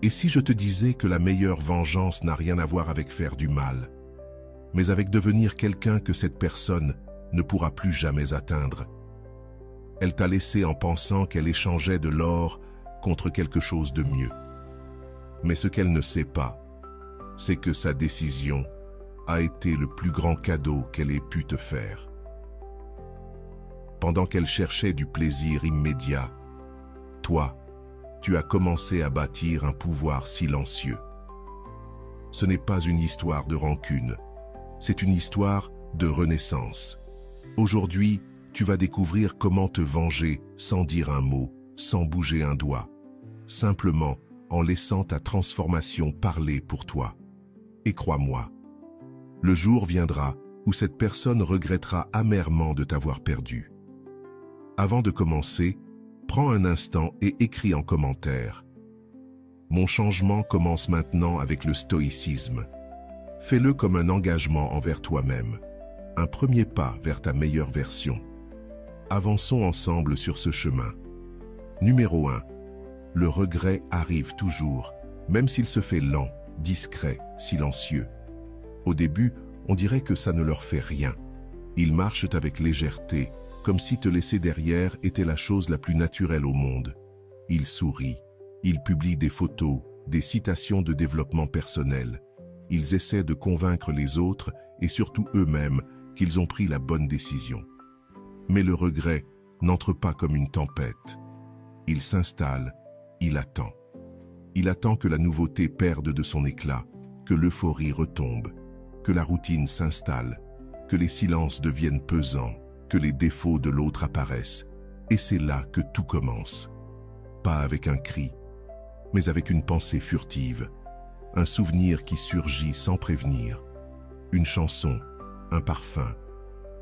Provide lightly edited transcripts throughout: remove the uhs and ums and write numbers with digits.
Et si je te disais que la meilleure vengeance n'a rien à voir avec faire du mal, mais avec devenir quelqu'un que cette personne ne pourra plus jamais atteindre? Elle t'a laissé en pensant qu'elle échangeait de l'or contre quelque chose de mieux. Mais ce qu'elle ne sait pas, c'est que sa décision a été le plus grand cadeau qu'elle ait pu te faire. Pendant qu'elle cherchait du plaisir immédiat, toi, tu as commencé à bâtir un pouvoir silencieux. Ce n'est pas une histoire de rancune, c'est une histoire de renaissance. Aujourd'hui, tu vas découvrir comment te venger sans dire un mot, sans bouger un doigt, simplement en laissant ta transformation parler pour toi. Et crois-moi, le jour viendra où cette personne regrettera amèrement de t'avoir perdu. Avant de commencer, prends un instant et écris en commentaire. Mon changement commence maintenant avec le stoïcisme. Fais-le comme un engagement envers toi-même, un premier pas vers ta meilleure version. Avançons ensemble sur ce chemin. Numéro 1. Le regret arrive toujours, même s'il se fait lent, discret, silencieux. Au début, on dirait que ça ne leur fait rien. Ils marchent avec légèreté, comme si te laisser derrière était la chose la plus naturelle au monde. Ils sourient, ils publient des photos, des citations de développement personnel. Ils essaient de convaincre les autres et surtout eux-mêmes qu'ils ont pris la bonne décision. Mais le regret n'entre pas comme une tempête. Il s'installe, il attend. Il attend que la nouveauté perde de son éclat, que l'euphorie retombe, que la routine s'installe, que les silences deviennent pesants, que les défauts de l'autre apparaissent. Et c'est là que tout commence. Pas avec un cri, mais avec une pensée furtive, un souvenir qui surgit sans prévenir, une chanson, un parfum,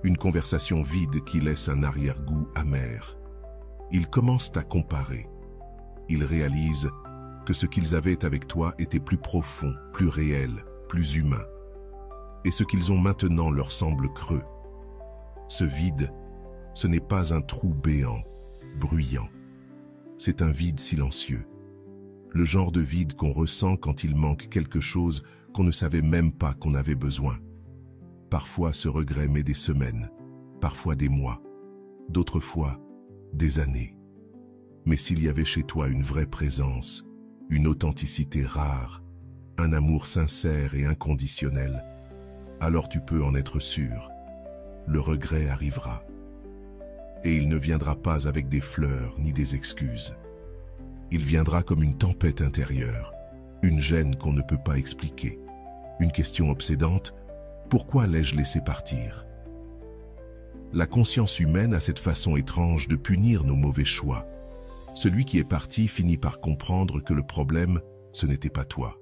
une conversation vide qui laisse un arrière-goût amer. Ils commencent à comparer. Ils réalisent que ce qu'ils avaient avec toi était plus profond, plus réel, plus humain. Et ce qu'ils ont maintenant leur semble creux. Ce vide, ce n'est pas un trou béant, bruyant. C'est un vide silencieux. Le genre de vide qu'on ressent quand il manque quelque chose qu'on ne savait même pas qu'on avait besoin. Parfois, ce regret met des semaines, parfois des mois, d'autres fois, des années. Mais s'il y avait chez toi une vraie présence, une authenticité rare, un amour sincère et inconditionnel, alors tu peux en être sûr. Le regret arrivera. Et il ne viendra pas avec des fleurs ni des excuses. Il viendra comme une tempête intérieure, une gêne qu'on ne peut pas expliquer, une question obsédante: pourquoi l'ai-je laissé partir? La conscience humaine a cette façon étrange de punir nos mauvais choix. Celui qui est parti finit par comprendre que le problème, ce n'était pas toi,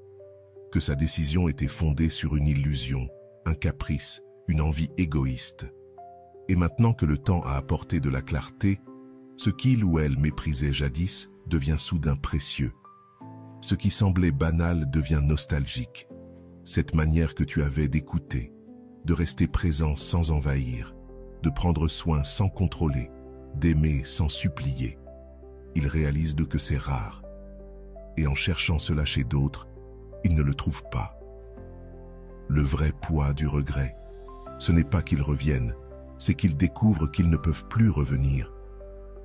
que sa décision était fondée sur une illusion, un caprice, une envie égoïste. Et maintenant que le temps a apporté de la clarté, ce qu'il ou elle méprisait jadis devient soudain précieux. Ce qui semblait banal devient nostalgique. Cette manière que tu avais d'écouter, de rester présent sans envahir, de prendre soin sans contrôler, d'aimer sans supplier. Ils réalisent que c'est rare. Et en cherchant cela chez d'autres, ils ne le trouvent pas. Le vrai poids du regret, ce n'est pas qu'ils reviennent, c'est qu'ils découvrent qu'ils ne peuvent plus revenir.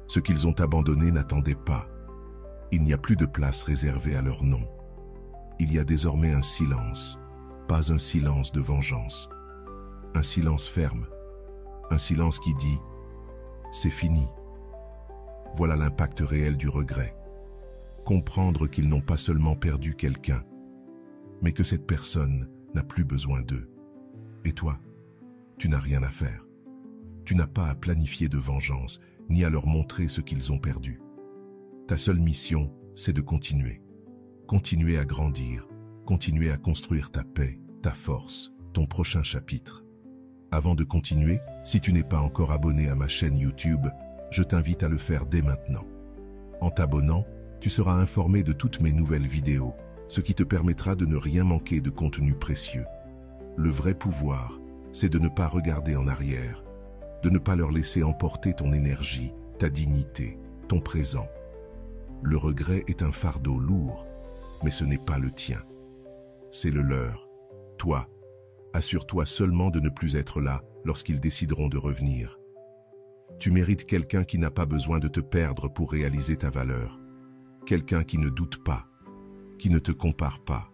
Ce qu'ils ont abandonné n'attendait pas. Il n'y a plus de place réservée à leur nom. Il y a désormais un silence, pas un silence de vengeance. Un silence ferme, un silence qui dit « c'est fini ». Voilà l'impact réel du regret. Comprendre qu'ils n'ont pas seulement perdu quelqu'un, mais que cette personne n'a plus besoin d'eux. Et toi, tu n'as rien à faire. Tu n'as pas à planifier de vengeance, ni à leur montrer ce qu'ils ont perdu. Ta seule mission, c'est de continuer. Continuer à grandir, continuer à construire ta paix, ta force, ton prochain chapitre. Avant de continuer, si tu n'es pas encore abonné à ma chaîne YouTube, je t'invite à le faire dès maintenant. En t'abonnant, tu seras informé de toutes mes nouvelles vidéos, ce qui te permettra de ne rien manquer de contenu précieux. Le vrai pouvoir, c'est de ne pas regarder en arrière, de ne pas leur laisser emporter ton énergie, ta dignité, ton présent. Le regret est un fardeau lourd, mais ce n'est pas le tien. C'est le leur. Toi, assure-toi seulement de ne plus être là lorsqu'ils décideront de revenir. Tu mérites quelqu'un qui n'a pas besoin de te perdre pour réaliser ta valeur. Quelqu'un qui ne doute pas, qui ne te compare pas,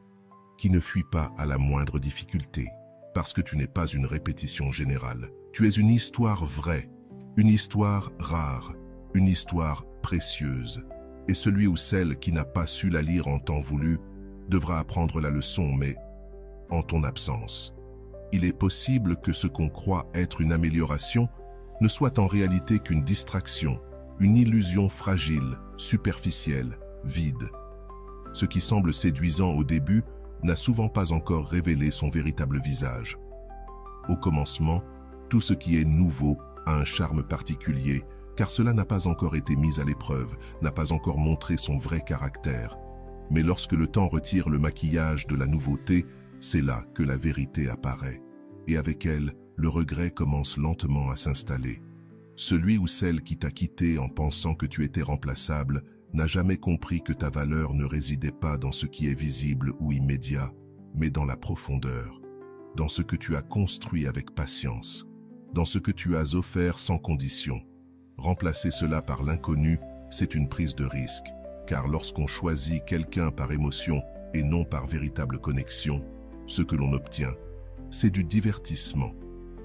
qui ne fuit pas à la moindre difficulté. Parce que tu n'es pas une répétition générale. Tu es une histoire vraie, une histoire rare, une histoire précieuse. Et celui ou celle qui n'a pas su la lire en temps voulu devra apprendre la leçon, mais en ton absence. Il est possible que ce qu'on croit être une amélioration ne soit en réalité qu'une distraction, une illusion fragile, superficielle, vide. Ce qui semble séduisant au début n'a souvent pas encore révélé son véritable visage. Au commencement, tout ce qui est nouveau a un charme particulier, car cela n'a pas encore été mis à l'épreuve, n'a pas encore montré son vrai caractère. Mais lorsque le temps retire le maquillage de la nouveauté, c'est là que la vérité apparaît. Et avec elle, le regret commence lentement à s'installer. Celui ou celle qui t'a quitté en pensant que tu étais remplaçable n'a jamais compris que ta valeur ne résidait pas dans ce qui est visible ou immédiat, mais dans la profondeur, dans ce que tu as construit avec patience, dans ce que tu as offert sans condition. Remplacer cela par l'inconnu, c'est une prise de risque, car lorsqu'on choisit quelqu'un par émotion et non par véritable connexion, ce que l'on obtient, c'est du divertissement,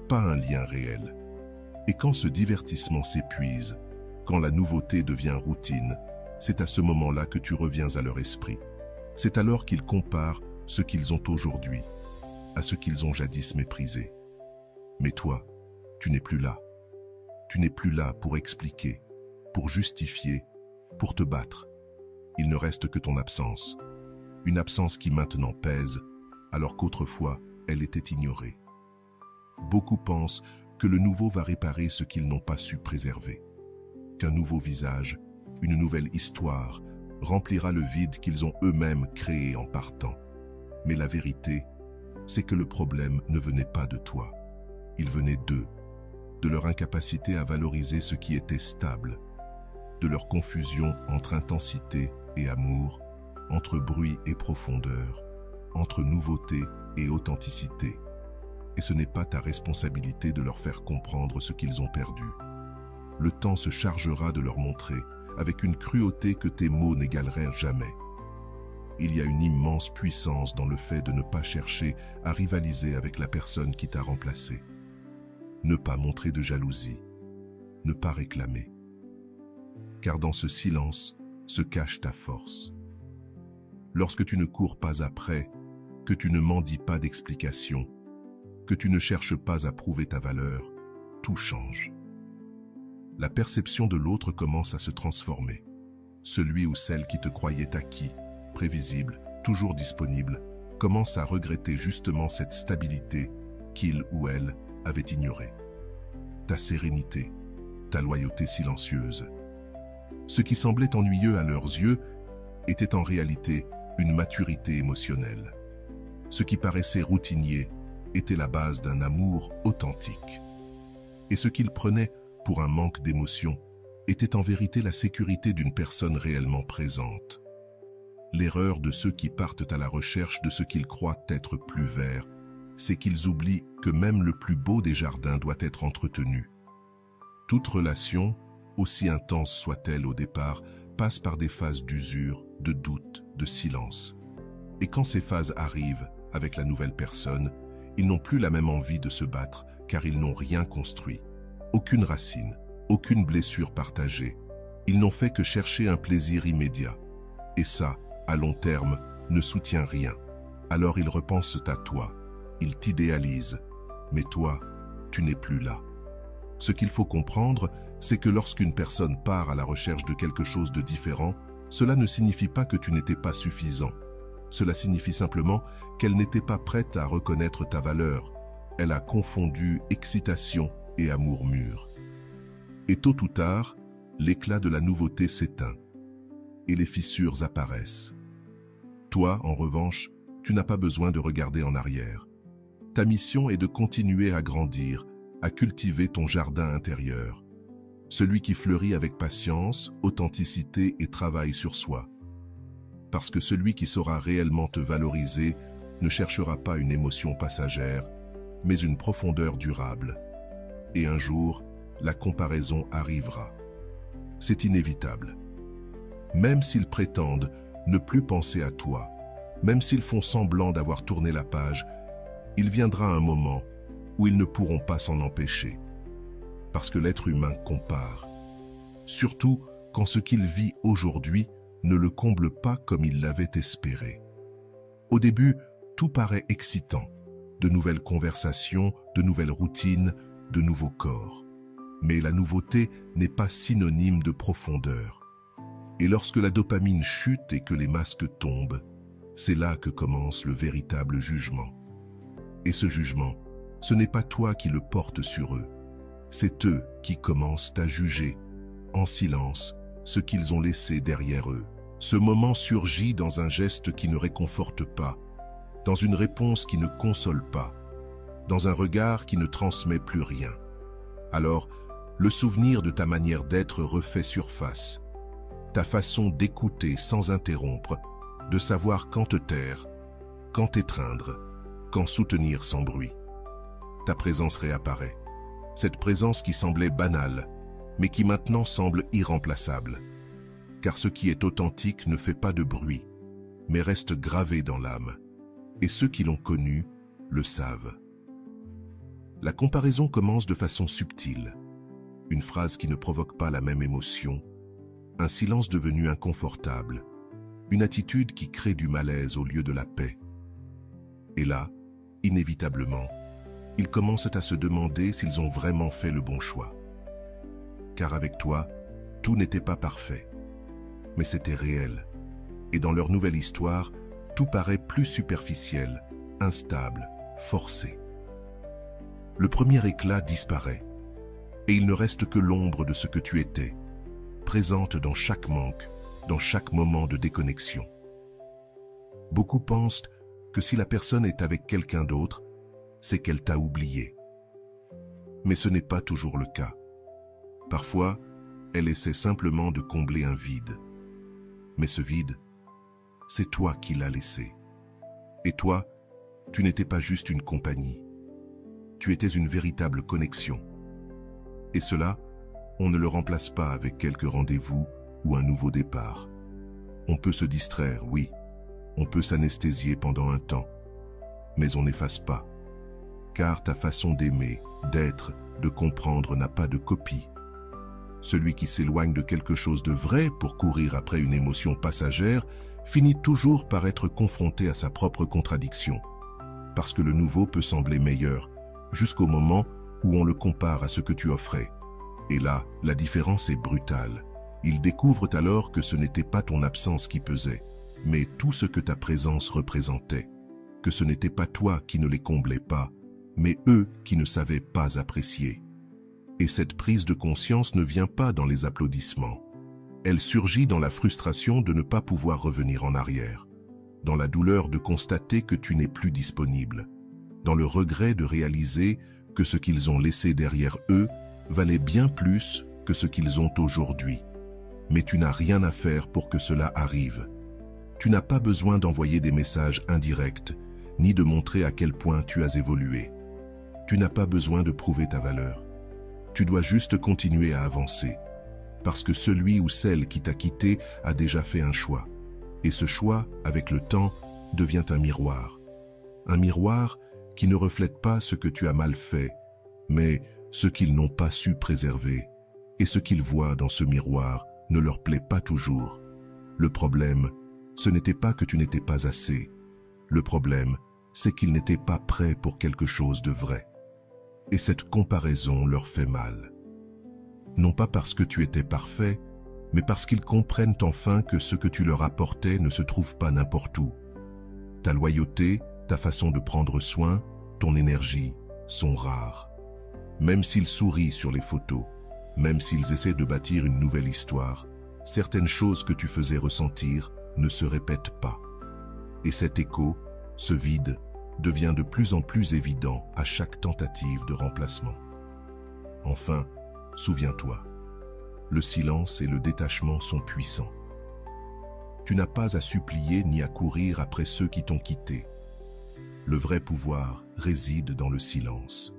pas un lien réel. Et quand ce divertissement s'épuise, quand la nouveauté devient routine, c'est à ce moment-là que tu reviens à leur esprit. C'est alors qu'ils comparent ce qu'ils ont aujourd'hui à ce qu'ils ont jadis méprisé. Mais toi, tu n'es plus là. Tu n'es plus là pour expliquer, pour justifier, pour te battre. Il ne reste que ton absence. Une absence qui maintenant pèse, alors qu'autrefois, elle était ignorée. Beaucoup pensent que le nouveau va réparer ce qu'ils n'ont pas su préserver. Qu'un nouveau visage, une nouvelle histoire, remplira le vide qu'ils ont eux-mêmes créé en partant. Mais la vérité, c'est que le problème ne venait pas de toi. Il venait d'eux, de leur incapacité à valoriser ce qui était stable, de leur confusion entre intensité et amour, entre bruit et profondeur, entre nouveauté et authenticité. Et ce n'est pas ta responsabilité de leur faire comprendre ce qu'ils ont perdu. Le temps se chargera de leur montrer, avec une cruauté que tes mots n'égaleraient jamais. Il y a une immense puissance dans le fait de ne pas chercher à rivaliser avec la personne qui t'a remplacé. Ne pas montrer de jalousie, ne pas réclamer. Car dans ce silence se cache ta force. Lorsque tu ne cours pas après, que tu ne mendis pas d'explications, que tu ne cherches pas à prouver ta valeur, tout change. La perception de l'autre commence à se transformer. Celui ou celle qui te croyait acquis, prévisible, toujours disponible, commence à regretter justement cette stabilité qu'il ou elle avait ignorée. Ta sérénité, ta loyauté silencieuse. Ce qui semblait ennuyeux à leurs yeux était en réalité une maturité émotionnelle. Ce qui paraissait routinier était la base d'un amour authentique. Et ce qu'ils prenaient pour un manque d'émotion était en vérité la sécurité d'une personne réellement présente. L'erreur de ceux qui partent à la recherche de ce qu'ils croient être plus vert, c'est qu'ils oublient que même le plus beau des jardins doit être entretenu. Toute relation, aussi intense soit-elle au départ, passe par des phases d'usure, de doute, de silence. Et quand ces phases arrivent avec la nouvelle personne, ils n'ont plus la même envie de se battre car ils n'ont rien construit. Aucune racine, aucune blessure partagée. Ils n'ont fait que chercher un plaisir immédiat. Et ça, à long terme, ne soutient rien. Alors ils repensent à toi, ils t'idéalisent. Mais toi, tu n'es plus là. Ce qu'il faut comprendre, c'est que lorsqu'une personne part à la recherche de quelque chose de différent, cela ne signifie pas que tu n'étais pas suffisant. Cela signifie simplement qu'elle n'était pas prête à reconnaître ta valeur. Elle a confondu excitation et amour mûr. Et tôt ou tard, l'éclat de la nouveauté s'éteint et les fissures apparaissent. Toi, en revanche, tu n'as pas besoin de regarder en arrière. Ta mission est de continuer à grandir, à cultiver ton jardin intérieur, celui qui fleurit avec patience, authenticité et travail sur soi. parce que celui qui saura réellement te valoriser ne cherchera pas une émotion passagère, mais une profondeur durable. Et un jour, la comparaison arrivera. C'est inévitable. Même s'ils prétendent ne plus penser à toi, même s'ils font semblant d'avoir tourné la page, il viendra un moment où ils ne pourront pas s'en empêcher. Parce que l'être humain compare. Surtout quand ce qu'il vit aujourd'hui ne le comble pas comme il l'avait espéré. Au début, tout paraît excitant. De nouvelles conversations, de nouvelles routines, de nouveaux corps. Mais la nouveauté n'est pas synonyme de profondeur. Et lorsque la dopamine chute et que les masques tombent, c'est là que commence le véritable jugement. Et ce jugement, ce n'est pas toi qui le portes sur eux. C'est eux qui commencent à juger, en silence, ce qu'ils ont laissé derrière eux. Ce moment surgit dans un geste qui ne réconforte pas, dans une réponse qui ne console pas, dans un regard qui ne transmet plus rien. Alors, le souvenir de ta manière d'être refait surface, ta façon d'écouter sans interrompre, de savoir quand te taire, quand t'étreindre, quand soutenir sans bruit. Ta présence réapparaît, cette présence qui semblait banale, mais qui maintenant semble irremplaçable. Car ce qui est authentique ne fait pas de bruit, mais reste gravé dans l'âme. Et ceux qui l'ont connu le savent. La comparaison commence de façon subtile. Une phrase qui ne provoque pas la même émotion, un silence devenu inconfortable, une attitude qui crée du malaise au lieu de la paix. Et là, inévitablement, ils commencent à se demander s'ils ont vraiment fait le bon choix. Car avec toi, tout n'était pas parfait, mais c'était réel. Et dans leur nouvelle histoire, tout paraît plus superficiel, instable, forcé. Le premier éclat disparaît, et il ne reste que l'ombre de ce que tu étais, présente dans chaque manque, dans chaque moment de déconnexion. Beaucoup pensent que si la personne est avec quelqu'un d'autre, c'est qu'elle t'a oublié. Mais ce n'est pas toujours le cas. Parfois, elle essaie simplement de combler un vide. Mais ce vide, c'est toi qui l'as laissé. Et toi, tu n'étais pas juste une compagnie. Tu étais une véritable connexion. Et cela, on ne le remplace pas avec quelques rendez-vous ou un nouveau départ. On peut se distraire, oui. On peut s'anesthésier pendant un temps. Mais on n'efface pas. Car ta façon d'aimer, d'être, de comprendre n'a pas de copie. Celui qui s'éloigne de quelque chose de vrai pour courir après une émotion passagère finit toujours par être confronté à sa propre contradiction. Parce que le nouveau peut sembler meilleur, jusqu'au moment où on le compare à ce que tu offrais. Et là, la différence est brutale. Ils découvrent alors que ce n'était pas ton absence qui pesait, mais tout ce que ta présence représentait. Que ce n'était pas toi qui ne les comblais pas, mais eux qui ne savaient pas apprécier. Et cette prise de conscience ne vient pas dans les applaudissements. Elle surgit dans la frustration de ne pas pouvoir revenir en arrière, dans la douleur de constater que tu n'es plus disponible, dans le regret de réaliser que ce qu'ils ont laissé derrière eux valait bien plus que ce qu'ils ont aujourd'hui. Mais tu n'as rien à faire pour que cela arrive. Tu n'as pas besoin d'envoyer des messages indirects, ni de montrer à quel point tu as évolué. Tu n'as pas besoin de prouver ta valeur. Tu dois juste continuer à avancer. Parce que celui ou celle qui t'a quitté a déjà fait un choix. Et ce choix, avec le temps, devient un miroir. Un miroir qui ne reflète pas ce que tu as mal fait, mais ce qu'ils n'ont pas su préserver. Et ce qu'ils voient dans ce miroir ne leur plaît pas toujours. Le problème, ce n'était pas que tu n'étais pas assez. Le problème, c'est qu'ils n'étaient pas prêts pour quelque chose de vrai. Et cette comparaison leur fait mal. Non pas parce que tu étais parfait, mais parce qu'ils comprennent enfin que ce que tu leur apportais ne se trouve pas n'importe où. Ta loyauté, ta façon de prendre soin, ton énergie sont rares. Même s'ils sourient sur les photos, même s'ils essaient de bâtir une nouvelle histoire, certaines choses que tu faisais ressentir ne se répètent pas. Et cet écho, ce vide, devient de plus en plus évident à chaque tentative de remplacement. Enfin, souviens-toi, le silence et le détachement sont puissants. Tu n'as pas à supplier ni à courir après ceux qui t'ont quitté. Le vrai pouvoir réside dans le silence.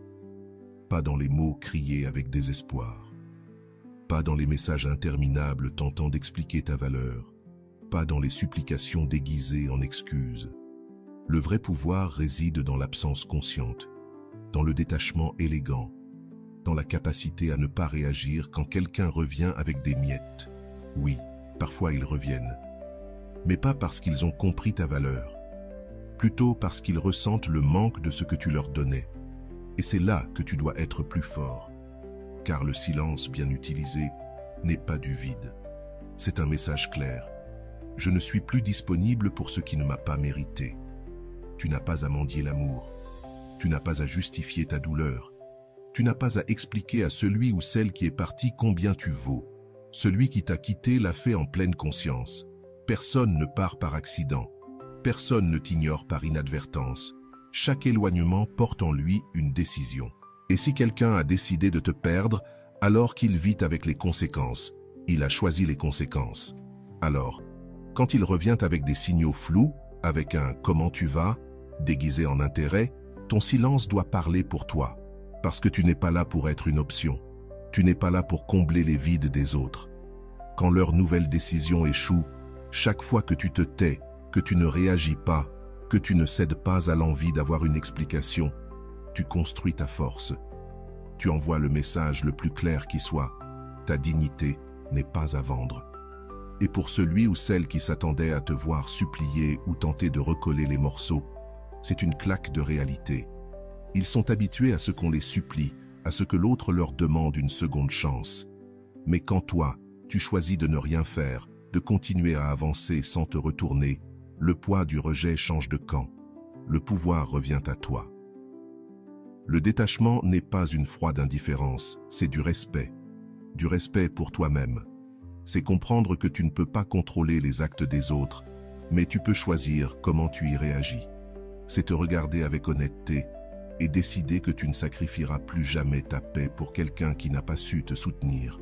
Pas dans les mots criés avec désespoir. Pas dans les messages interminables tentant d'expliquer ta valeur. Pas dans les supplications déguisées en excuses. Le vrai pouvoir réside dans l'absence consciente, dans le détachement élégant, dans la capacité à ne pas réagir quand quelqu'un revient avec des miettes. Oui, parfois ils reviennent, mais pas parce qu'ils ont compris ta valeur, plutôt parce qu'ils ressentent le manque de ce que tu leur donnais. Et c'est là que tu dois être plus fort, car le silence bien utilisé n'est pas du vide. C'est un message clair. Je ne suis plus disponible pour ce qui ne m'a pas mérité. Tu n'as pas à mendier l'amour. Tu n'as pas à justifier ta douleur. Tu n'as pas à expliquer à celui ou celle qui est parti combien tu vaux. Celui qui t'a quitté l'a fait en pleine conscience. Personne ne part par accident. Personne ne t'ignore par inadvertance. Chaque éloignement porte en lui une décision. Et si quelqu'un a décidé de te perdre, alors qu'il vit avec les conséquences, il a choisi les conséquences. Alors, quand il revient avec des signaux flous, avec un « comment tu vas ?» déguisé en intérêt, ton silence doit parler pour toi. Parce que tu n'es pas là pour être une option. Tu n'es pas là pour combler les vides des autres. Quand leur nouvelle décision échoue, chaque fois que tu te tais, que tu ne réagis pas, que tu ne cèdes pas à l'envie d'avoir une explication, tu construis ta force. Tu envoies le message le plus clair qui soit. Ta dignité n'est pas à vendre. Et pour celui ou celle qui s'attendait à te voir supplier ou tenter de recoller les morceaux, c'est une claque de réalité. Ils sont habitués à ce qu'on les supplie, à ce que l'autre leur demande une seconde chance. Mais quand toi, tu choisis de ne rien faire, de continuer à avancer sans te retourner, le poids du rejet change de camp. Le pouvoir revient à toi. Le détachement n'est pas une froide indifférence, c'est du respect. Du respect pour toi-même. C'est comprendre que tu ne peux pas contrôler les actes des autres, mais tu peux choisir comment tu y réagis. C'est te regarder avec honnêteté et décider que tu ne sacrifieras plus jamais ta paix pour quelqu'un qui n'a pas su te soutenir.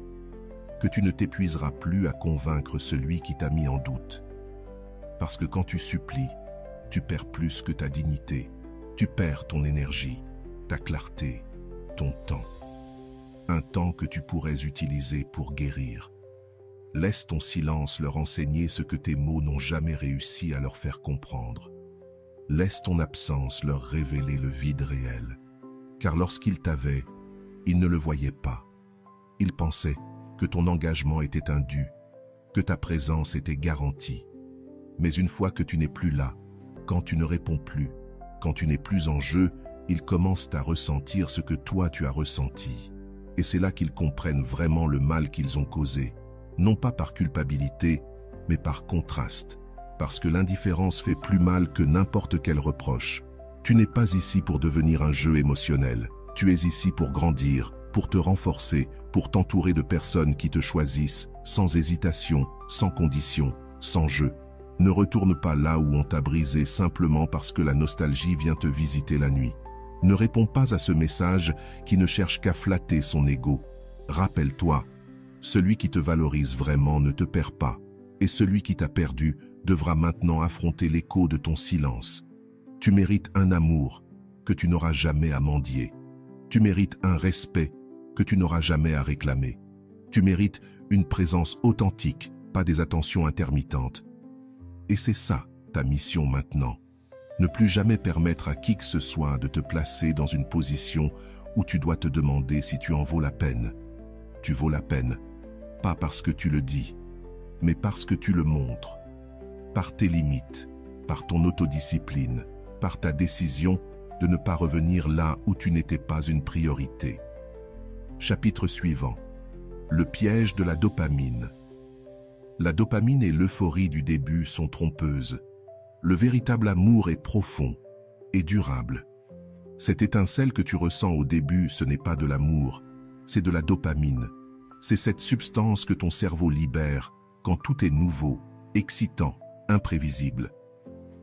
Que tu ne t'épuiseras plus à convaincre celui qui t'a mis en doute. Parce que quand tu supplies, tu perds plus que ta dignité. Tu perds ton énergie, ta clarté, ton temps. Un temps que tu pourrais utiliser pour guérir. Laisse ton silence leur enseigner ce que tes mots n'ont jamais réussi à leur faire comprendre. Laisse ton absence leur révéler le vide réel. Car lorsqu'ils t'avaient, ils ne le voyaient pas. Ils pensaient que ton engagement était un dû, que ta présence était garantie. Mais une fois que tu n'es plus là, quand tu ne réponds plus, quand tu n'es plus en jeu, ils commencent à ressentir ce que toi tu as ressenti. Et c'est là qu'ils comprennent vraiment le mal qu'ils ont causé. Non pas par culpabilité, mais par contraste. Parce que l'indifférence fait plus mal que n'importe quel reproche. Tu n'es pas ici pour devenir un jeu émotionnel. Tu es ici pour grandir, pour te renforcer, pour t'entourer de personnes qui te choisissent, sans hésitation, sans condition, sans jeu. Ne retourne pas là où on t'a brisé simplement parce que la nostalgie vient te visiter la nuit. Ne réponds pas à ce message qui ne cherche qu'à flatter son ego. Rappelle-toi, celui qui te valorise vraiment ne te perd pas, et celui qui t'a perdu devra maintenant affronter l'écho de ton silence. Tu mérites un amour que tu n'auras jamais à mendier. Tu mérites un respect que tu n'auras jamais à réclamer. Tu mérites une présence authentique, pas des attentions intermittentes. Et c'est ça, ta mission maintenant. Ne plus jamais permettre à qui que ce soit de te placer dans une position où tu dois te demander si tu en vaux la peine. Tu vaux la peine, pas parce que tu le dis, mais parce que tu le montres. Par tes limites, par ton autodiscipline, par ta décision de ne pas revenir là où tu n'étais pas une priorité. Chapitre suivant. Le piège de la dopamine. La dopamine et l'euphorie du début sont trompeuses. Le véritable amour est profond et durable. Cette étincelle que tu ressens au début, ce n'est pas de l'amour, c'est de la dopamine. C'est cette substance que ton cerveau libère quand tout est nouveau, excitant, imprévisible.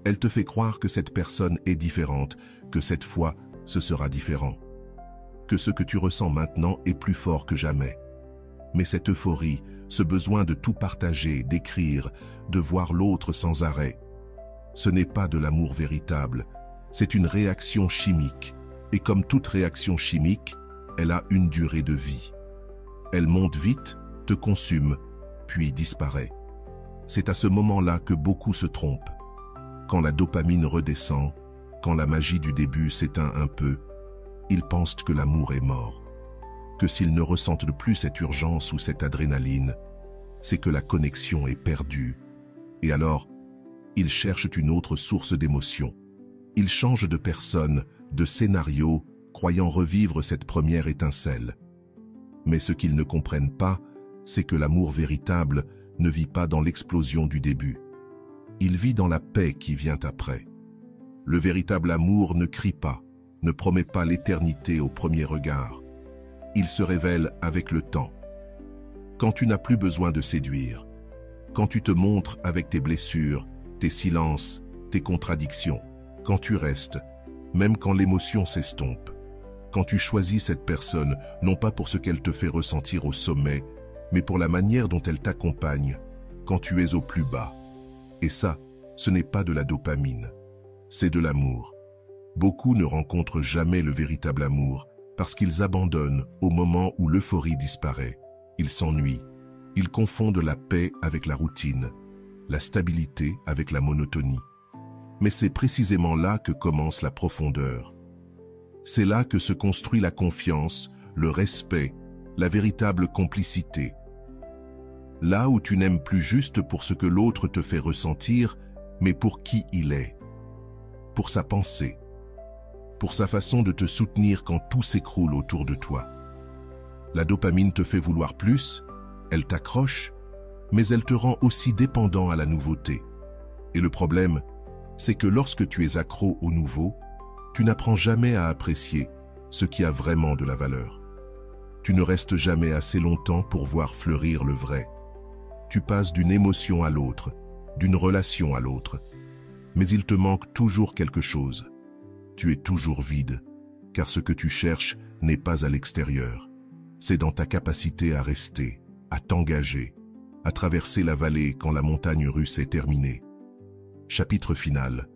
Elle te fait croire que cette personne est différente, que cette fois, ce sera différent. Que ce que tu ressens maintenant est plus fort que jamais. Mais cette euphorie, ce besoin de tout partager, d'écrire, de voir l'autre sans arrêt. Ce n'est pas de l'amour véritable, c'est une réaction chimique. Et comme toute réaction chimique, elle a une durée de vie. Elle monte vite, te consume, puis disparaît. C'est à ce moment-là que beaucoup se trompent. Quand la dopamine redescend, quand la magie du début s'éteint un peu, ils pensent que l'amour est mort. Que s'ils ne ressentent plus cette urgence ou cette adrénaline, c'est que la connexion est perdue. Et alors, ils cherchent une autre source d'émotion. Ils changent de personne, de scénario, croyant revivre cette première étincelle. Mais ce qu'ils ne comprennent pas, c'est que l'amour véritable ne vit pas dans l'explosion du début. Il vit dans la paix qui vient après. Le véritable amour ne crie pas, ne promet pas l'éternité au premier regard. Il se révèle avec le temps. Quand tu n'as plus besoin de séduire, quand tu te montres avec tes blessures, tes silences, tes contradictions, quand tu restes, même quand l'émotion s'estompe, quand tu choisis cette personne, non pas pour ce qu'elle te fait ressentir au sommet, mais pour la manière dont elle t'accompagne, quand tu es au plus bas. Et ça, ce n'est pas de la dopamine, c'est de l'amour. Beaucoup ne rencontrent jamais le véritable amour, parce qu'ils abandonnent au moment où l'euphorie disparaît. Ils s'ennuient, ils confondent la paix avec la routine, la stabilité avec la monotonie. Mais c'est précisément là que commence la profondeur. C'est là que se construit la confiance, le respect, la véritable complicité. Là où tu n'aimes plus juste pour ce que l'autre te fait ressentir, mais pour qui il est, pour sa pensée, pour sa façon de te soutenir quand tout s'écroule autour de toi. La dopamine te fait vouloir plus, elle t'accroche, mais elle te rend aussi dépendant à la nouveauté. Et le problème, c'est que lorsque tu es accro au nouveau, tu n'apprends jamais à apprécier ce qui a vraiment de la valeur. Tu ne restes jamais assez longtemps pour voir fleurir le vrai. Tu passes d'une émotion à l'autre, d'une relation à l'autre, mais il te manque toujours quelque chose. Tu es toujours vide, car ce que tu cherches n'est pas à l'extérieur. C'est dans ta capacité à rester, à t'engager, à traverser la vallée quand la montagne russe est terminée. Chapitre final.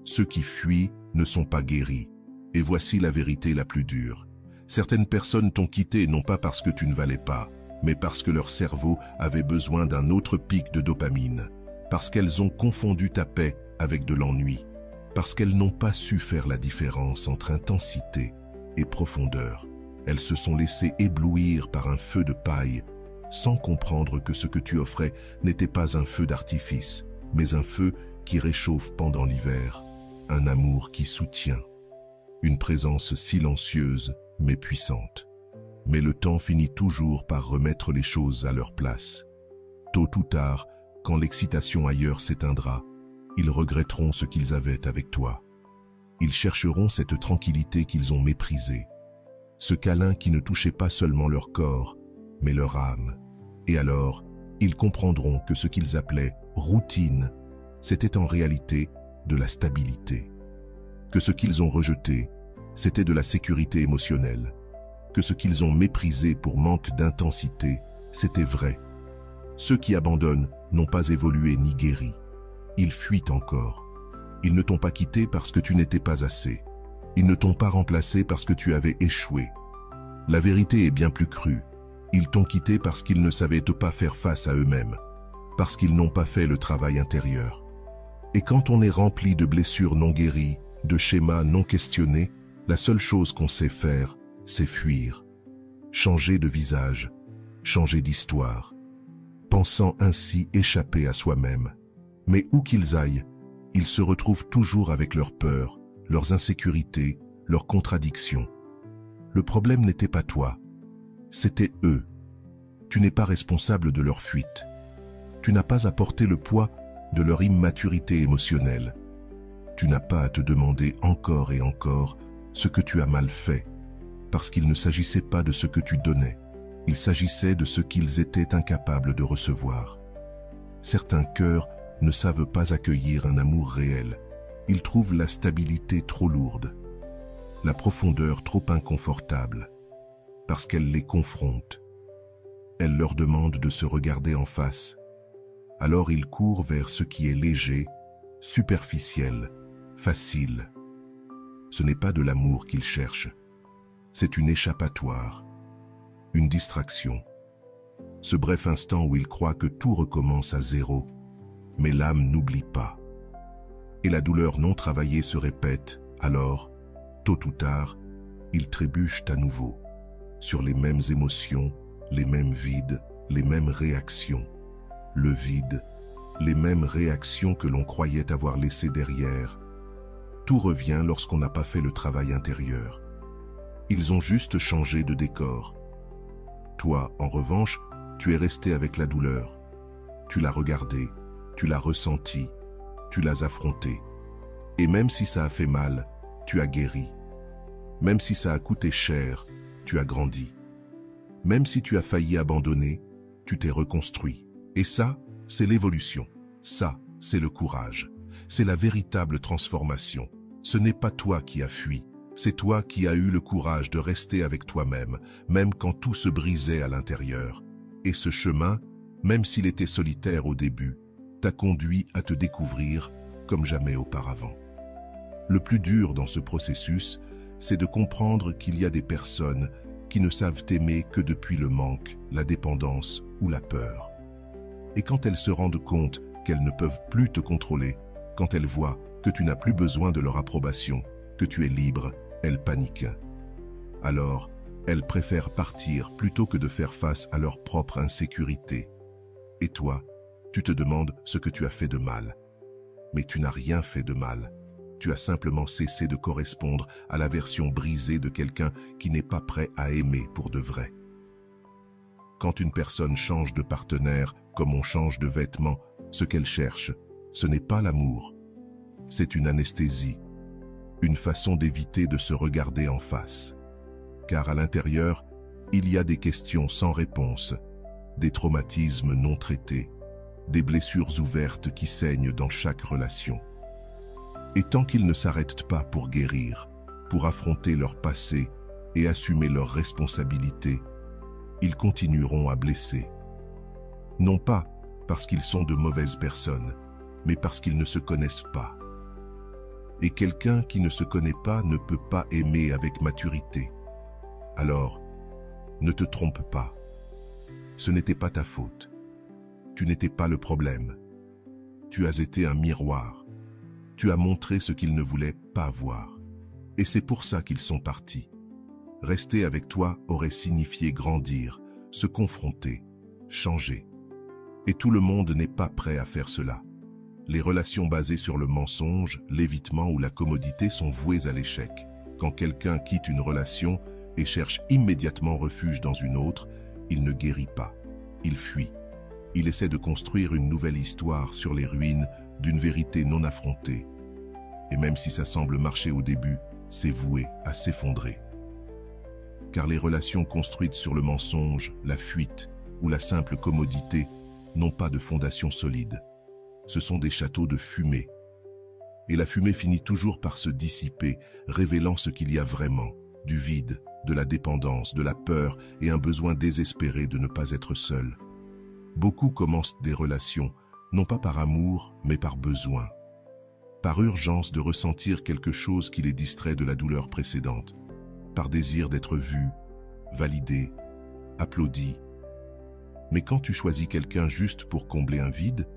Ceux qui fuient ne sont pas guéris. Et voici la vérité la plus dure. Certaines personnes t'ont quitté non pas parce que tu ne valais pas, mais parce que leur cerveau avait besoin d'un autre pic de dopamine, parce qu'elles ont confondu ta paix avec de l'ennui, parce qu'elles n'ont pas su faire la différence entre intensité et profondeur. Elles se sont laissées éblouir par un feu de paille, sans comprendre que ce que tu offrais n'était pas un feu d'artifice, mais un feu qui réchauffe pendant l'hiver, un amour qui soutient, une présence silencieuse mais puissante. Mais le temps finit toujours par remettre les choses à leur place. Tôt ou tard, quand l'excitation ailleurs s'éteindra, ils regretteront ce qu'ils avaient avec toi. Ils chercheront cette tranquillité qu'ils ont méprisée, ce câlin qui ne touchait pas seulement leur corps, mais leur âme. Et alors, ils comprendront que ce qu'ils appelaient routine, c'était en réalité de la stabilité. Que ce qu'ils ont rejeté, c'était de la sécurité émotionnelle. Que ce qu'ils ont méprisé pour manque d'intensité, c'était vrai. Ceux qui abandonnent n'ont pas évolué ni guéri. Ils fuient encore. Ils ne t'ont pas quitté parce que tu n'étais pas assez. Ils ne t'ont pas remplacé parce que tu avais échoué. La vérité est bien plus crue. Ils t'ont quitté parce qu'ils ne savaient pas faire face à eux-mêmes, parce qu'ils n'ont pas fait le travail intérieur. Et quand on est rempli de blessures non guéries, de schémas non questionnés, la seule chose qu'on sait faire, c'est fuir. Changer de visage, changer d'histoire, pensant ainsi échapper à soi-même. Mais où qu'ils aillent, ils se retrouvent toujours avec leurs peurs, leurs insécurités, leurs contradictions. Le problème n'était pas toi, c'était eux. Tu n'es pas responsable de leur fuite. Tu n'as pas à porter le poids de leur immaturité émotionnelle. Tu n'as pas à te demander encore et encore ce que tu as mal fait, parce qu'il ne s'agissait pas de ce que tu donnais, il s'agissait de ce qu'ils étaient incapables de recevoir. Certains cœurs ne savent pas accueillir un amour réel. Ils trouvent la stabilité trop lourde, la profondeur trop inconfortable, parce qu'elle les confronte. elle leur demande de se regarder en face. Alors ils courent vers ce qui est léger, superficiel, facile. Ce n'est pas de l'amour qu'ils cherchent. C'est une échappatoire, une distraction. Ce bref instant où ils croient que tout recommence à zéro, mais l'âme n'oublie pas. Et la douleur non travaillée se répète, alors, tôt ou tard, ils trébuchent à nouveau, sur les mêmes émotions, les mêmes vides, les mêmes réactions. Le vide, les mêmes réactions que l'on croyait avoir laissées derrière. Tout revient lorsqu'on n'a pas fait le travail intérieur. Ils ont juste changé de décor. Toi, en revanche, tu es resté avec la douleur. Tu l'as regardée, tu l'as ressentie, tu l'as affrontée. Et même si ça a fait mal, tu as guéri. Même si ça a coûté cher, tu as grandi. Même si tu as failli abandonner, tu t'es reconstruit. Et ça, c'est l'évolution. Ça, c'est le courage. C'est la véritable transformation. Ce n'est pas toi qui as fui. C'est toi qui as eu le courage de rester avec toi-même, même quand tout se brisait à l'intérieur. Et ce chemin, même s'il était solitaire au début, t'a conduit à te découvrir comme jamais auparavant. Le plus dur dans ce processus, c'est de comprendre qu'il y a des personnes qui ne savent t'aimer que depuis le manque, la dépendance ou la peur. Et quand elles se rendent compte qu'elles ne peuvent plus te contrôler, quand elles voient que tu n'as plus besoin de leur approbation, que tu es libre, elles paniquent. Alors, elles préfèrent partir plutôt que de faire face à leur propre insécurité. Et toi, tu te demandes ce que tu as fait de mal. Mais tu n'as rien fait de mal. Tu as simplement cessé de correspondre à la version brisée de quelqu'un qui n'est pas prêt à aimer pour de vrai. Quand une personne change de partenaire, comme on change de vêtements, ce qu'elle cherche, ce n'est pas l'amour. C'est une anesthésie, une façon d'éviter de se regarder en face. Car à l'intérieur, il y a des questions sans réponse, des traumatismes non traités, des blessures ouvertes qui saignent dans chaque relation. Et tant qu'ils ne s'arrêtent pas pour guérir, pour affronter leur passé et assumer leurs responsabilités, ils continueront à blesser. Non pas parce qu'ils sont de mauvaises personnes, mais parce qu'ils ne se connaissent pas. Et quelqu'un qui ne se connaît pas ne peut pas aimer avec maturité. Alors, ne te trompe pas. Ce n'était pas ta faute. Tu n'étais pas le problème. Tu as été un miroir. Tu as montré ce qu'ils ne voulaient pas voir. Et c'est pour ça qu'ils sont partis. Rester avec toi aurait signifié grandir, se confronter, changer. Et tout le monde n'est pas prêt à faire cela. Les relations basées sur le mensonge, l'évitement ou la commodité sont vouées à l'échec. Quand quelqu'un quitte une relation et cherche immédiatement refuge dans une autre, il ne guérit pas. Il fuit. Il essaie de construire une nouvelle histoire sur les ruines d'une vérité non affrontée. Et même si ça semble marcher au début, c'est voué à s'effondrer. Car les relations construites sur le mensonge, la fuite ou la simple commodité n'ont pas de fondation solide. Ce sont des châteaux de fumée. Et la fumée finit toujours par se dissiper, révélant ce qu'il y a vraiment, du vide, de la dépendance, de la peur et un besoin désespéré de ne pas être seul. Beaucoup commencent des relations, non pas par amour, mais par besoin. Par urgence de ressentir quelque chose qui les distrait de la douleur précédente. Par désir d'être vu, validé, applaudi. Mais quand tu choisis quelqu'un juste pour combler un vide,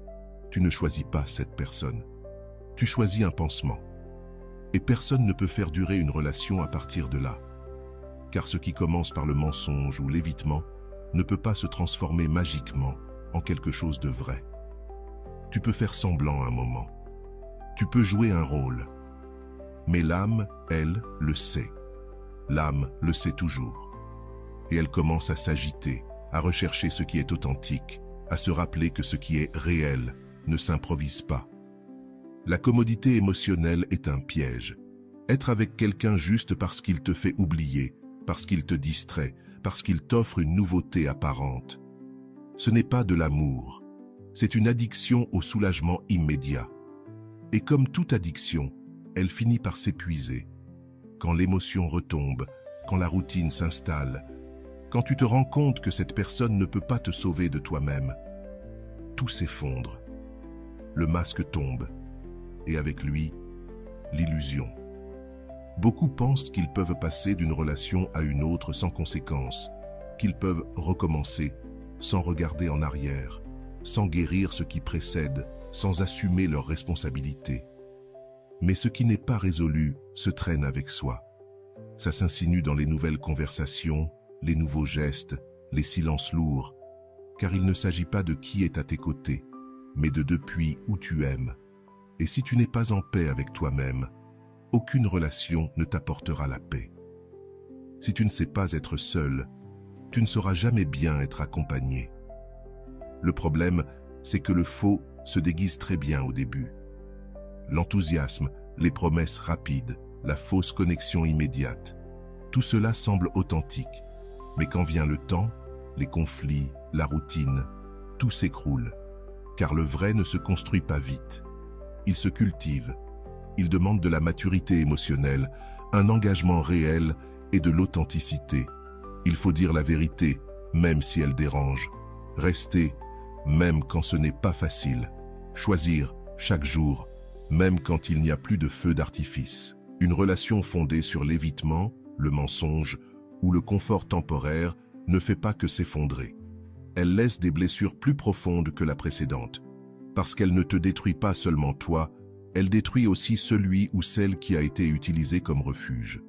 tu ne choisis pas cette personne. Tu choisis un pansement. Et personne ne peut faire durer une relation à partir de là. Car ce qui commence par le mensonge ou l'évitement ne peut pas se transformer magiquement en quelque chose de vrai. Tu peux faire semblant un moment. Tu peux jouer un rôle. Mais l'âme, elle, le sait. L'âme le sait toujours. Et elle commence à s'agiter, à rechercher ce qui est authentique, à se rappeler que ce qui est réel ne s'improvise pas. La commodité émotionnelle est un piège. Être avec quelqu'un juste parce qu'il te fait oublier, parce qu'il te distrait, parce qu'il t'offre une nouveauté apparente. Ce n'est pas de l'amour, c'est une addiction au soulagement immédiat. Et comme toute addiction, elle finit par s'épuiser. Quand l'émotion retombe, quand la routine s'installe, Quand tu te rends compte que cette personne ne peut pas te sauver de toi-même, tout s'effondre. Le masque tombe, et avec lui, l'illusion. Beaucoup pensent qu'ils peuvent passer d'une relation à une autre sans conséquence, qu'ils peuvent recommencer sans regarder en arrière, sans guérir ce qui précède, sans assumer leurs responsabilités. Mais ce qui n'est pas résolu se traîne avec soi. Ça s'insinue dans les nouvelles conversations, les nouveaux gestes, les silences lourds, car il ne s'agit pas de qui est à tes côtés, mais de depuis où tu aimes. Et si tu n'es pas en paix avec toi-même, aucune relation ne t'apportera la paix. Si tu ne sais pas être seul, tu ne sauras jamais bien être accompagné. Le problème, c'est que le faux se déguise très bien au début. L'enthousiasme, les promesses rapides, la fausse connexion immédiate, tout cela semble authentique. Mais quand vient le temps, les conflits, la routine, tout s'écroule. Car le vrai ne se construit pas vite. Il se cultive. Il demande de la maturité émotionnelle, un engagement réel et de l'authenticité. Il faut dire la vérité, même si elle dérange. Rester, même quand ce n'est pas facile. Choisir, chaque jour, même quand il n'y a plus de feu d'artifice. Une relation fondée sur l'évitement, le mensonge ou le confort temporaire ne fait pas que s'effondrer. Elle laisse des blessures plus profondes que la précédente. Parce qu'elle ne te détruit pas seulement toi, elle détruit aussi celui ou celle qui a été utilisé comme refuge.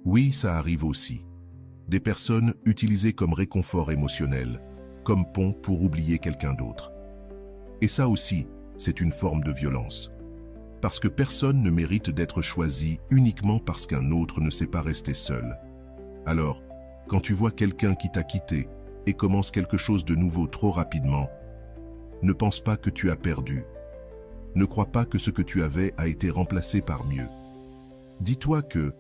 Oui, ça arrive aussi. Des personnes utilisées comme réconfort émotionnel, comme pont pour oublier quelqu'un d'autre. Et ça aussi, c'est une forme de violence. Parce que personne ne mérite d'être choisi uniquement parce qu'un autre ne sait pas rester seul. Alors, quand tu vois quelqu'un qui t'a quitté et commence quelque chose de nouveau trop rapidement, ne pense pas que tu as perdu. Ne crois pas que ce que tu avais a été remplacé par mieux. Dis-toi que,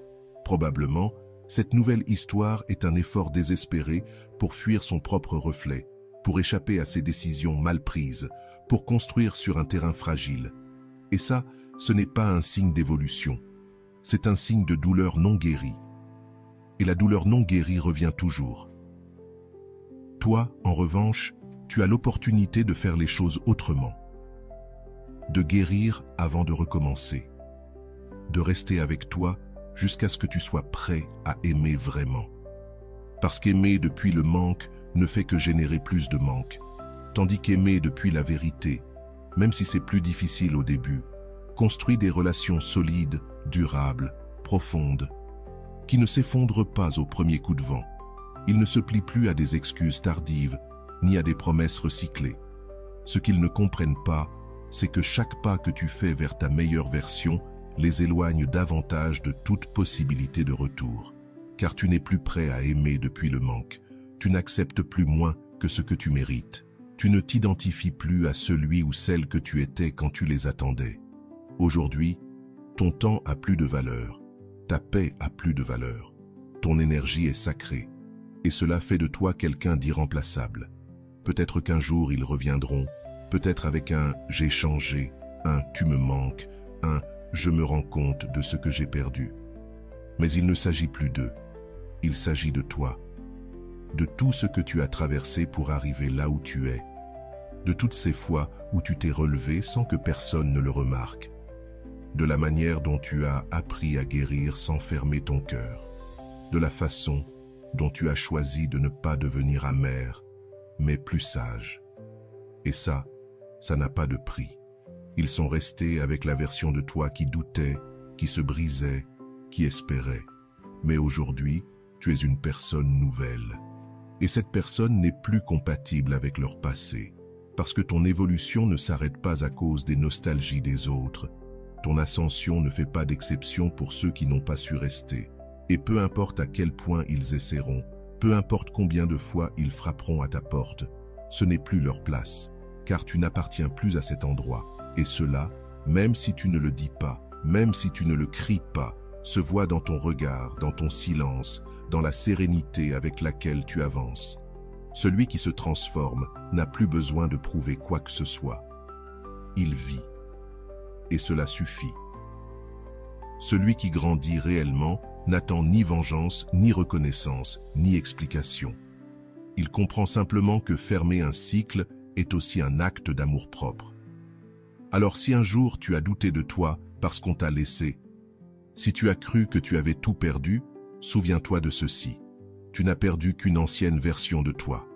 probablement, cette nouvelle histoire est un effort désespéré pour fuir son propre reflet, pour échapper à ses décisions mal prises, pour construire sur un terrain fragile. Et ça, ce n'est pas un signe d'évolution. C'est un signe de douleur non guérie. Et la douleur non guérie revient toujours. Toi, en revanche, tu as l'opportunité de faire les choses autrement. De guérir avant de recommencer. De rester avec toi jusqu'à ce que tu sois prêt à aimer vraiment. Parce qu'aimer depuis le manque ne fait que générer plus de manque. Tandis qu'aimer depuis la vérité, même si c'est plus difficile au début, construit des relations solides, durables, profondes, qui ne s'effondrent pas au premier coup de vent. Il ne se plie plus à des excuses tardives, ni à des promesses recyclées. Ce qu'ils ne comprennent pas, c'est que chaque pas que tu fais vers ta meilleure version les éloigne davantage de toute possibilité de retour. Car tu n'es plus prêt à aimer depuis le manque. Tu n'acceptes plus moins que ce que tu mérites. Tu ne t'identifies plus à celui ou celle que tu étais quand tu les attendais. Aujourd'hui, ton temps a plus de valeur. Ta paix a plus de valeur. Ton énergie est sacrée. Et cela fait de toi quelqu'un d'irremplaçable. Peut-être qu'un jour ils reviendront, peut-être avec un « j'ai changé », un « tu me manques », un « je me rends compte de ce que j'ai perdu ». Mais il ne s'agit plus d'eux, il s'agit de toi, de tout ce que tu as traversé pour arriver là où tu es, de toutes ces fois où tu t'es relevé sans que personne ne le remarque, de la manière dont tu as appris à guérir sans fermer ton cœur, de la façon dont tu as choisi de ne pas devenir amer, mais plus sage. Et ça n'a pas de prix. Ils sont restés avec la version de toi qui doutait, qui se brisait, qui espérait. Mais aujourd'hui, tu es une personne nouvelle. Et cette personne n'est plus compatible avec leur passé. Parce que ton évolution ne s'arrête pas à cause des nostalgies des autres. Ton ascension ne fait pas d'exception pour ceux qui n'ont pas su rester. Et peu importe à quel point ils essaieront, peu importe combien de fois ils frapperont à ta porte, ce n'est plus leur place, car tu n'appartiens plus à cet endroit. Et cela, même si tu ne le dis pas, même si tu ne le cries pas, se voit dans ton regard, dans ton silence, dans la sérénité avec laquelle tu avances. Celui qui se transforme n'a plus besoin de prouver quoi que ce soit. Il vit. Et cela suffit. Celui qui grandit réellement n'attend ni vengeance, ni reconnaissance, ni explication. Il comprend simplement que fermer un cycle est aussi un acte d'amour-propre. Alors si un jour tu as douté de toi parce qu'on t'a laissé, si tu as cru que tu avais tout perdu, souviens-toi de ceci. Tu n'as perdu qu'une ancienne version de toi.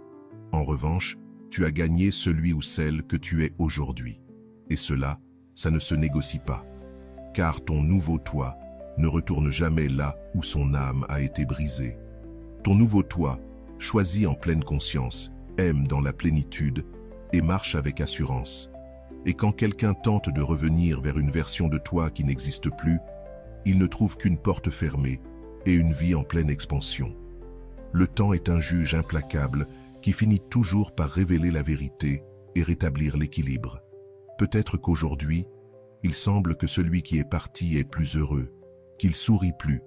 En revanche, tu as gagné celui ou celle que tu es aujourd'hui. Et cela, ça ne se négocie pas. Car ton nouveau toi ne retourne jamais là où son âme a été brisée. Ton nouveau toi, choisi en pleine conscience, aime dans la plénitude et marche avec assurance. Et quand quelqu'un tente de revenir vers une version de toi qui n'existe plus, il ne trouve qu'une porte fermée et une vie en pleine expansion. Le temps est un juge implacable qui finit toujours par révéler la vérité et rétablir l'équilibre. Peut-être qu'aujourd'hui, il semble que celui qui est parti est plus heureux, qu'il sourit plus,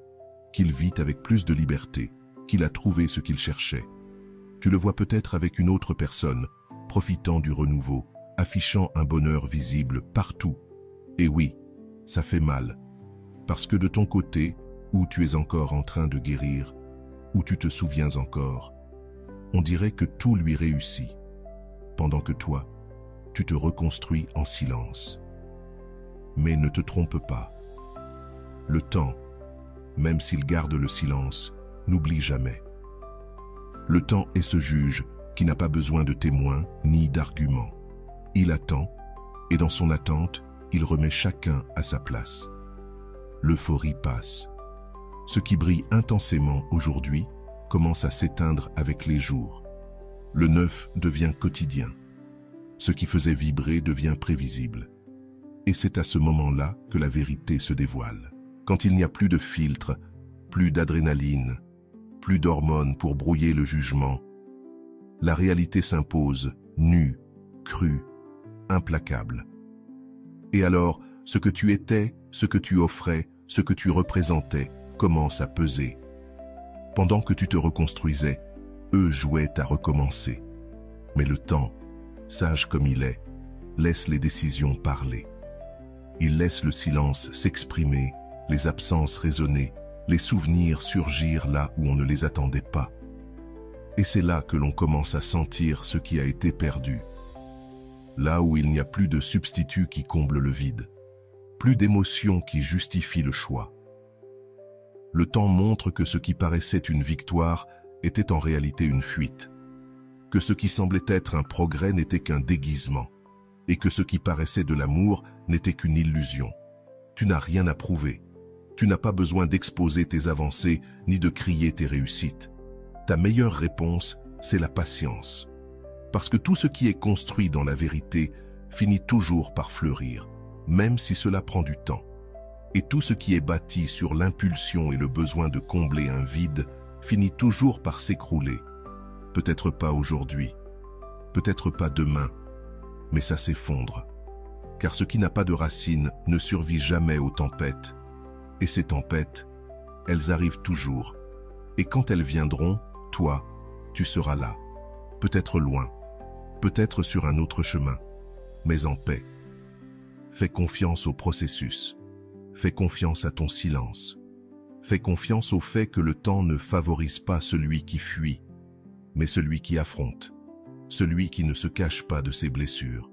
qu'il vit avec plus de liberté, qu'il a trouvé ce qu'il cherchait. Tu le vois peut-être avec une autre personne, profitant du renouveau, affichant un bonheur visible partout. Et oui, ça fait mal, parce que de ton côté, où tu es encore en train de guérir, où tu te souviens encore, on dirait que tout lui réussit, pendant que toi, tu te reconstruis en silence. Mais ne te trompe pas. Le temps, même s'il garde le silence, n'oublie jamais. Le temps est ce juge qui n'a pas besoin de témoins ni d'arguments. Il attend, et dans son attente, il remet chacun à sa place. L'euphorie passe. Ce qui brille intensément aujourd'hui commence à s'éteindre avec les jours. Le neuf devient quotidien. Ce qui faisait vibrer devient prévisible. Et c'est à ce moment-là que la vérité se dévoile. Quand il n'y a plus de filtre, plus d'adrénaline, plus d'hormones pour brouiller le jugement, la réalité s'impose, nue, crue, implacable. Et alors, ce que tu étais, ce que tu offrais, ce que tu représentais, commence à peser. Pendant que tu te reconstruisais, eux jouaient à recommencer. Mais le temps, sage comme il est, laisse les décisions parler. Il laisse le silence s'exprimer, les absences résonner, les souvenirs surgir là où on ne les attendait pas. Et c'est là que l'on commence à sentir ce qui a été perdu. Là où il n'y a plus de substitut qui comble le vide, plus d'émotions qui justifient le choix. Le temps montre que ce qui paraissait une victoire était en réalité une fuite, que ce qui semblait être un progrès n'était qu'un déguisement, et que ce qui paraissait de l'amour n'était qu'une illusion. Tu n'as rien à prouver. Tu n'as pas besoin d'exposer tes avancées ni de crier tes réussites. Ta meilleure réponse, c'est la patience. Parce que tout ce qui est construit dans la vérité finit toujours par fleurir, même si cela prend du temps. Et tout ce qui est bâti sur l'impulsion et le besoin de combler un vide finit toujours par s'écrouler. Peut-être pas aujourd'hui, peut-être pas demain, mais ça s'effondre. Car ce qui n'a pas de racines ne survit jamais aux tempêtes. Et ces tempêtes, elles arrivent toujours. Et quand elles viendront, toi, tu seras là. Peut-être loin, peut-être sur un autre chemin, mais en paix. Fais confiance au processus. Fais confiance à ton silence. Fais confiance au fait que le temps ne favorise pas celui qui fuit, mais celui qui affronte, celui qui ne se cache pas de ses blessures,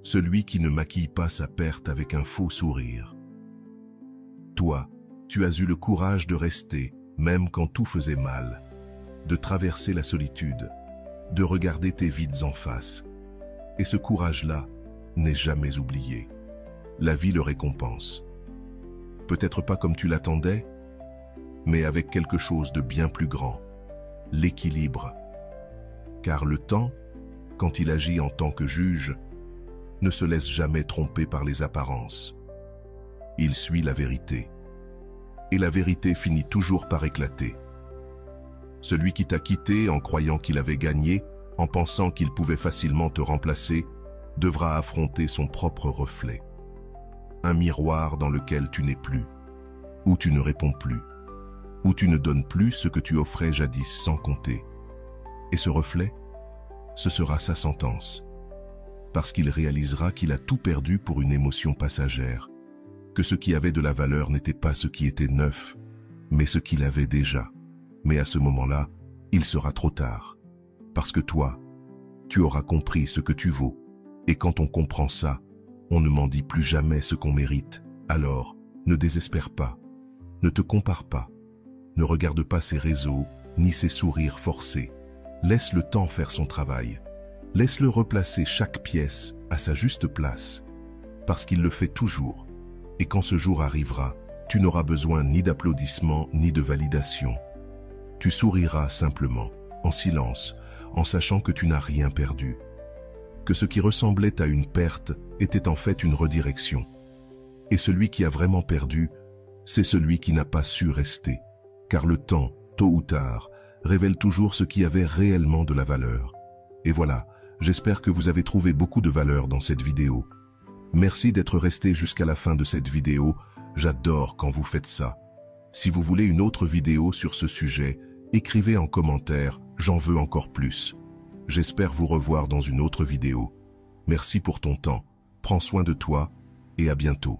celui qui ne maquille pas sa perte avec un faux sourire. Toi, tu as eu le courage de rester, même quand tout faisait mal, de traverser la solitude, de regarder tes vides en face. Et ce courage-là n'est jamais oublié. La vie le récompense. Peut-être pas comme tu l'attendais, mais avec quelque chose de bien plus grand, l'équilibre. Car le temps, quand il agit en tant que juge, ne se laisse jamais tromper par les apparences. Il suit la vérité. Et la vérité finit toujours par éclater. Celui qui t'a quitté en croyant qu'il avait gagné, en pensant qu'il pouvait facilement te remplacer, devra affronter son propre reflet. Un miroir dans lequel tu n'es plus, où tu ne réponds plus, où tu ne donnes plus ce que tu offrais jadis sans compter. Et ce reflet, ce sera sa sentence, parce qu'il réalisera qu'il a tout perdu pour une émotion passagère, que ce qui avait de la valeur n'était pas ce qui était neuf, mais ce qu'il avait déjà. Mais à ce moment-là, il sera trop tard. Parce que toi, tu auras compris ce que tu vaux. Et quand on comprend ça, on ne m'en dit plus jamais ce qu'on mérite. Alors, ne désespère pas. Ne te compare pas. Ne regarde pas ses réseaux, ni ses sourires forcés. Laisse le temps faire son travail. Laisse-le replacer chaque pièce à sa juste place. Parce qu'il le fait toujours. Et quand ce jour arrivera, tu n'auras besoin ni d'applaudissements, ni de validation. Tu souriras simplement, en silence, en sachant que tu n'as rien perdu. Que ce qui ressemblait à une perte était en fait une redirection. Et celui qui a vraiment perdu, c'est celui qui n'a pas su rester. Car le temps, tôt ou tard, révèle toujours ce qui avait réellement de la valeur. Et voilà, j'espère que vous avez trouvé beaucoup de valeur dans cette vidéo. Merci d'être resté jusqu'à la fin de cette vidéo, j'adore quand vous faites ça. Si vous voulez une autre vidéo sur ce sujet, écrivez en commentaire, j'en veux encore plus. J'espère vous revoir dans une autre vidéo. Merci pour ton temps, prends soin de toi et à bientôt.